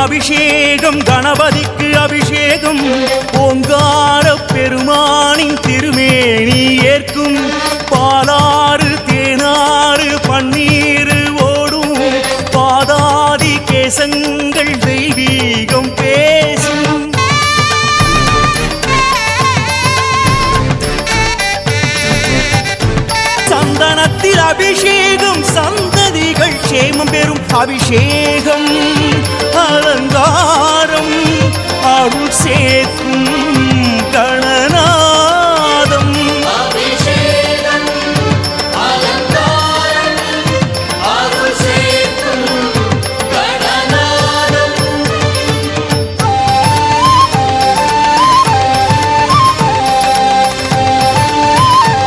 அபிஷேகம் கணபதிக்கு அபிஷேகம் ஓங்கார பெருமானின் திருமேனி ஏற்கும் பாலாறு தேனாறு பன்னீர் ஓடும் பாதாதி கேசங்கள் தெய்வீகம் பேசும் சந்தனத்தில் அபிஷேகம் சந்ததிகள் சேமம் பெறும் அபிஷேகம் அலங்காரம் அருள் சேர்க்கும் கணனா